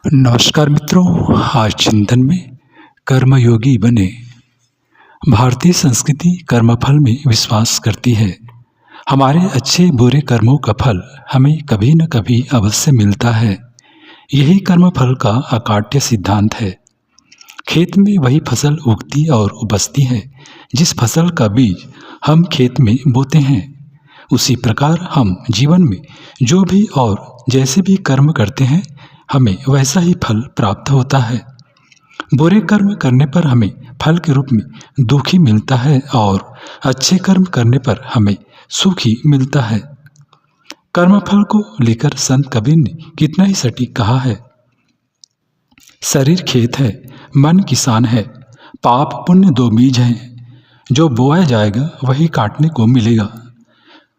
नमस्कार मित्रों, आज चिंतन में कर्मयोगी बने। भारतीय संस्कृति कर्मफल में विश्वास करती है। हमारे अच्छे बुरे कर्मों का फल हमें कभी न कभी अवश्य मिलता है। यही कर्मफल का अकाट्य सिद्धांत है। खेत में वही फसल उगती और उपजती है जिस फसल का बीज हम खेत में बोते हैं। उसी प्रकार हम जीवन में जो भी और जैसे भी कर्म करते हैं, हमें वैसा ही फल प्राप्त होता है। बुरे कर्म करने पर हमें फल के रूप में दुख ही मिलता है और अच्छे कर्म करने पर हमें सुख ही मिलता है। कर्मफल को लेकर संत कबीर ने कितना ही सटीक कहा है। शरीर खेत है, मन किसान है, पाप पुण्य दो बीज हैं, जो बोया जाएगा वही काटने को मिलेगा।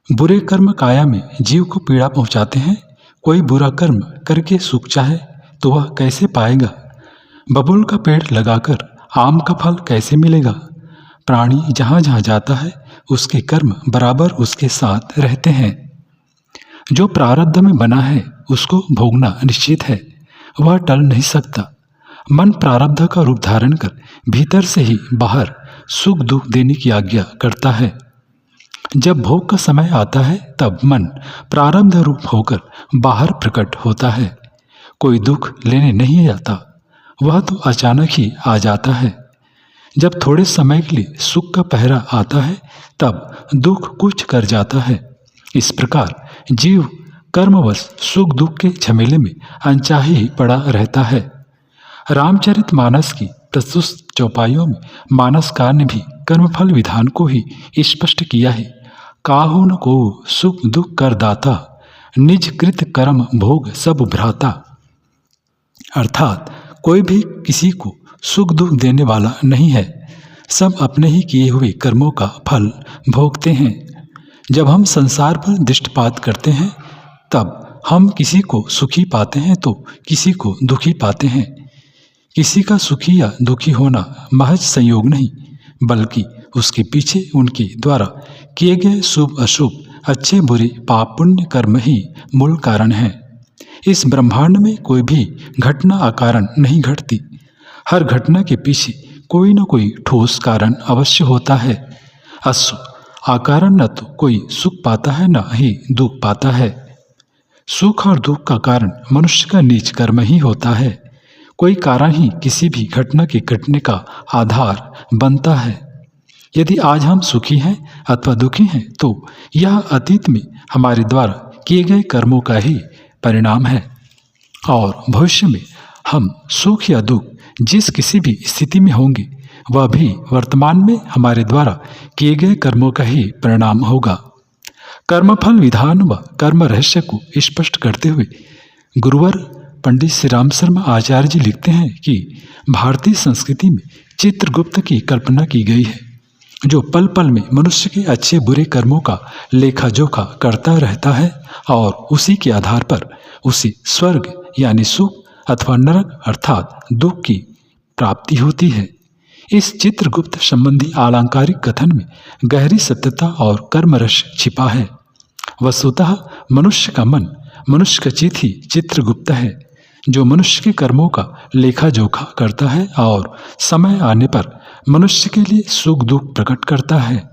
बुरे कर्म काया में जीव को पीड़ा पहुंचाते हैं। कोई बुरा कर्म करके सुख चाहे तो वह कैसे पाएगा? बबूल का पेड़ लगाकर आम का फल कैसे मिलेगा? प्राणी जहाँ जहाँ जाता है उसके कर्म बराबर उसके साथ रहते हैं। जो प्रारब्ध में बना है उसको भोगना निश्चित है, वह टल नहीं सकता। मन प्रारब्ध का रूप धारण कर भीतर से ही बाहर सुख दुख देने की आज्ञा करता है। जब भोग का समय आता है तब मन प्रारब्ध रूप होकर बाहर प्रकट होता है। कोई दुख लेने नहीं आता, वह तो अचानक ही आ जाता है। जब थोड़े समय के लिए सुख का पहरा आता है तब दुख कुछ कर जाता है। इस प्रकार जीव कर्मवश सुख दुख के झमेले में अनचाहे ही पड़ा रहता है। रामचरितमानस की प्रस्तुत चौपाइयों में मानसकार ने भी कर्मफल विधान को ही स्पष्ट किया है। काहू न को सुख दुख कर दाता, निज कृत कर्म भोग सब भ्राता। अर्थात कोई भी किसी को सुख दुख देने वाला नहीं है, सब अपने ही किए हुए कर्मों का फल भोगते हैं। जब हम संसार पर दृष्टिपात करते हैं तब हम किसी को सुखी पाते हैं तो किसी को दुखी पाते हैं। किसी का सुखी या दुखी होना महज संयोग नहीं, बल्कि उसके पीछे उनके द्वारा किए गए शुभ अशुभ, अच्छे बुरे, पाप पुण्य कर्म ही मूल कारण है। इस ब्रह्मांड में कोई भी घटना अकारण नहीं घटती। हर घटना के पीछे कोई न कोई ठोस कारण अवश्य होता है। अश्व अकारण न तो कोई सुख पाता है न ही दुख पाता है। सुख और दुख का कारण मनुष्य का निज कर्म ही होता है। कोई कारण ही किसी भी घटना के घटने का आधार बनता है। यदि आज हम सुखी हैं अथवा दुखी हैं तो यह अतीत में हमारे द्वारा किए गए कर्मों का ही परिणाम है, और भविष्य में हम सुख या दुख जिस किसी भी स्थिति में होंगे वह भी वर्तमान में हमारे द्वारा किए गए कर्मों का ही परिणाम होगा। कर्मफल विधान व कर्म रहस्य को स्पष्ट करते हुए गुरुवर पंडित श्री राम शर्मा आचार्य जी लिखते हैं कि भारतीय संस्कृति में चित्रगुप्त की कल्पना की गई है, जो पल पल में मनुष्य के अच्छे बुरे कर्मों का लेखा जोखा करता रहता है और उसी के आधार पर उसे स्वर्ग यानी सुख अथवा नरक अर्थात दुख की प्राप्ति होती है। इस चित्रगुप्त संबंधी अलंकारिक कथन में गहरी सत्यता और कर्मरस छिपा है। वस्तुतः मनुष्य का मन, मनुष्य का चित्त ही चित्रगुप्त है, जो मनुष्य के कर्मों का लेखा जोखा करता है और समय आने पर मनुष्य के लिए सुख दुख प्रकट करता है।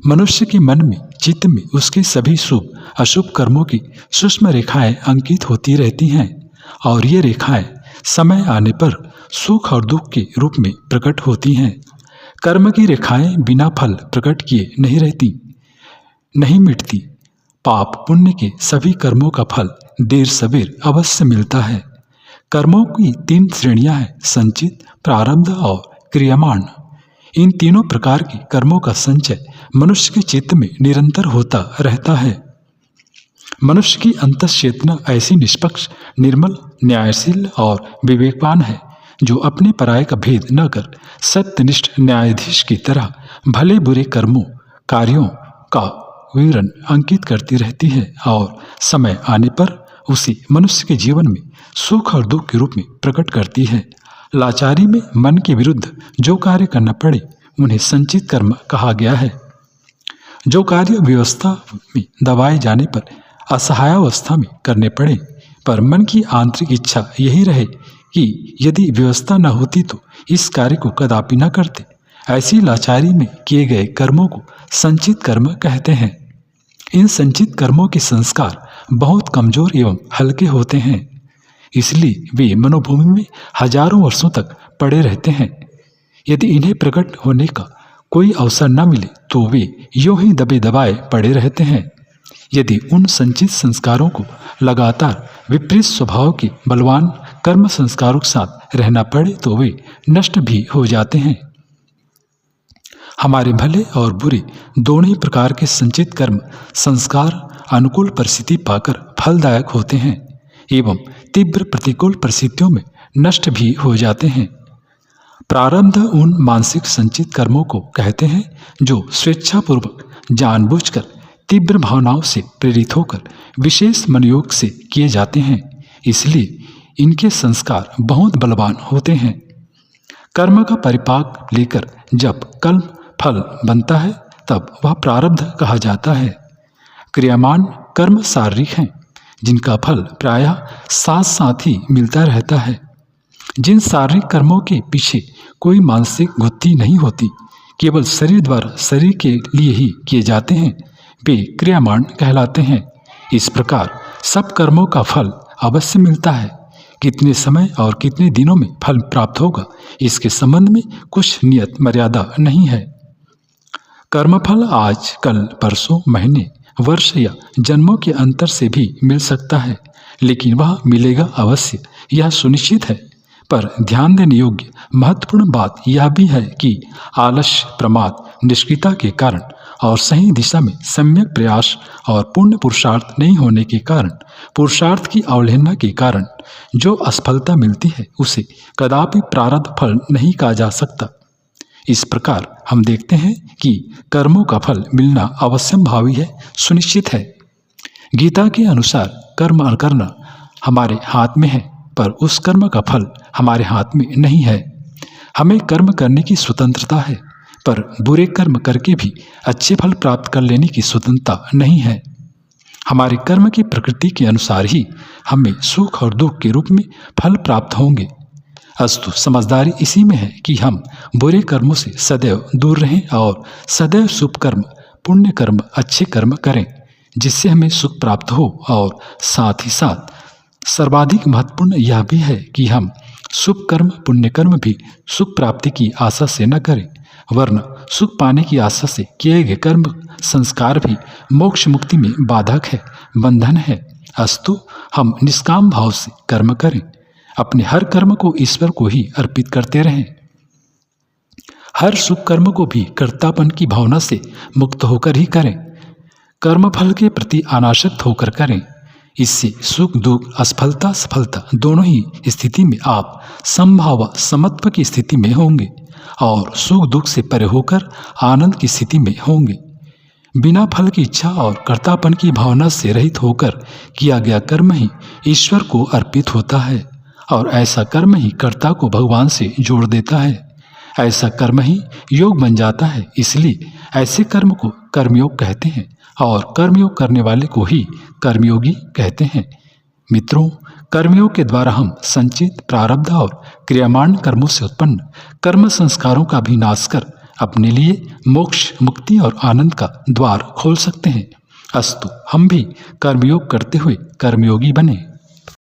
मनुष्य के मन में, चित्त में उसके सभी शुभ अशुभ कर्मों की सूक्ष्म रेखाएं अंकित होती रहती हैं, और ये रेखाएं समय आने पर सुख और दुख के रूप में प्रकट होती हैं। कर्म की रेखाएं बिना फल प्रकट किए नहीं रहती, नहीं मिटती। पाप पुण्य के सभी कर्मों का फल देर सवेर अवश्य मिलता है। कर्मों की 3 श्रेणियां हैं, संचित, प्रारब्ध और क्रियमाण। इन तीनों प्रकार के कर्मों का संचय मनुष्य के चित्त में निरंतर होता रहता है। मनुष्य की अंतश्चेतना ऐसी निष्पक्ष, निर्मल, न्यायशील और विवेकवान है, जो अपने पराये का भेद न कर सत्यनिष्ठ न्यायाधीश की तरह भले बुरे कर्मों कार्यों का विवरण अंकित करती रहती है, और समय आने पर उसे मनुष्य के जीवन में सुख और दुख के रूप में प्रकट करती है। लाचारी में मन के विरुद्ध जो कार्य करना पड़े उन्हें संचित कर्म कहा गया है। जो कार्य व्यवस्था में दबाए जाने पर असहायावस्था में करने पड़े पर मन की आंतरिक इच्छा यही रहे कि यदि व्यवस्था न होती तो इस कार्य को कदापि न करते। ऐसी लाचारी में किए गए कर्मों को संचित कर्म कहते हैं। इन संचित कर्मों के संस्कार बहुत कमजोर एवं हल्के होते हैं, इसलिए वे मनोभूमि में हजारों वर्षों तक पड़े रहते हैं। यदि इन्हें प्रकट होने का कोई अवसर न मिले तो वे यूं ही दबे दबाए पड़े रहते हैं। यदि उन संचित संस्कारों को लगातार विपरीत स्वभाव के बलवान कर्म संस्कारों के साथ रहना पड़े तो वे नष्ट भी हो जाते हैं। हमारे भले और बुरे दोनों ही प्रकार के संचित कर्म संस्कार अनुकूल परिस्थिति पाकर फलदायक होते हैं एवं तीव्र प्रतिकूल परिस्थितियों में नष्ट भी हो जाते हैं। प्रारब्ध उन मानसिक संचित कर्मों को कहते हैं जो स्वेच्छापूर्वक जानबूझकर तीव्र भावनाओं से प्रेरित होकर विशेष मनोयोग से किए जाते हैं, इसलिए इनके संस्कार बहुत बलवान होते हैं। कर्म का परिपाक लेकर जब कर्म फल बनता है तब वह प्रारब्ध कहा जाता है। क्रियामान कर्म शारीरिक हैं, जिनका फल प्रायः साथ साथ ही मिलता रहता है। जिन शारीरिक कर्मों के पीछे कोई मानसिक गुत्थी नहीं होती, केवल शरीर द्वारा शरीर के लिए ही किए जाते हैं, वे क्रियामान कहलाते हैं। इस प्रकार सब कर्मों का फल अवश्य मिलता है। कितने समय और कितने दिनों में फल प्राप्त होगा, इसके संबंध में कुछ नियत मर्यादा नहीं है। कर्मफल आज, कल, परसों, महीने, वर्ष या जन्मों के अंतर से भी मिल सकता है, लेकिन वह मिलेगा अवश्य, यह सुनिश्चित है। पर ध्यान देने योग्य महत्वपूर्ण बात यह भी है कि आलस्य, प्रमाद, निष्क्रियता के कारण और सही दिशा में सम्यक प्रयास और पूर्ण पुरुषार्थ नहीं होने के कारण, पुरुषार्थ की अवहेलना के कारण जो असफलता मिलती है उसे कदापि प्रारब्ध फल नहीं कहा जा सकता। इस प्रकार हम देखते हैं कि कर्मों का फल मिलना अवश्यंभावी है, सुनिश्चित है। गीता के अनुसार कर्म करना हमारे हाथ में है, पर उस कर्म का फल हमारे हाथ में नहीं है। हमें कर्म करने की स्वतंत्रता है, पर बुरे कर्म करके भी अच्छे फल प्राप्त कर लेने की स्वतंत्रता नहीं है। हमारे कर्म की प्रकृति के अनुसार ही हमें सुख और दुख के रूप में फल प्राप्त होंगे। अस्तु, समझदारी इसी में है कि हम बुरे कर्मों से सदैव दूर रहें और सदैव शुभ कर्म, पुण्य कर्म, अच्छे कर्म करें, जिससे हमें सुख प्राप्त हो। और साथ ही साथ सर्वाधिक महत्वपूर्ण यह भी है कि हम शुभ कर्म, पुण्य कर्म भी सुख प्राप्ति की आशा से न करें, वरना सुख पाने की आशा से किए गए कर्म संस्कार भी मोक्ष मुक्ति में बाधक है, बंधन है। अस्तु, हम निष्काम भाव से कर्म करें, अपने हर कर्म को ईश्वर को ही अर्पित करते रहें। हर शुभ कर्म को भी कर्तापन की भावना से मुक्त होकर ही करें। कर्म फल के प्रति अनासक्त होकर करें। इससे सुख दुख, असफलता सफलता दोनों ही स्थिति में आप समभाव समत्व की स्थिति में होंगे और सुख दुख से परे होकर आनंद की स्थिति में होंगे। बिना फल की इच्छा और कर्तापन की भावना से रहित होकर किया गया कर्म ही ईश्वर को अर्पित होता है और ऐसा कर्म ही कर्ता को भगवान से जोड़ देता है। ऐसा कर्म ही योग बन जाता है। इसलिए ऐसे कर्म को कर्मयोग कहते हैं और कर्मयोग करने वाले को ही कर्मयोगी कहते हैं। मित्रों, कर्मयोग के द्वारा हम संचित प्रारब्ध और क्रियामान कर्मों से उत्पन्न कर्म संस्कारों का भी नाश कर अपने लिए मोक्ष, मुक्ति और आनंद का द्वार खोल सकते हैं। अस्तु, हम भी कर्मयोग करते हुए कर्मयोगी बने।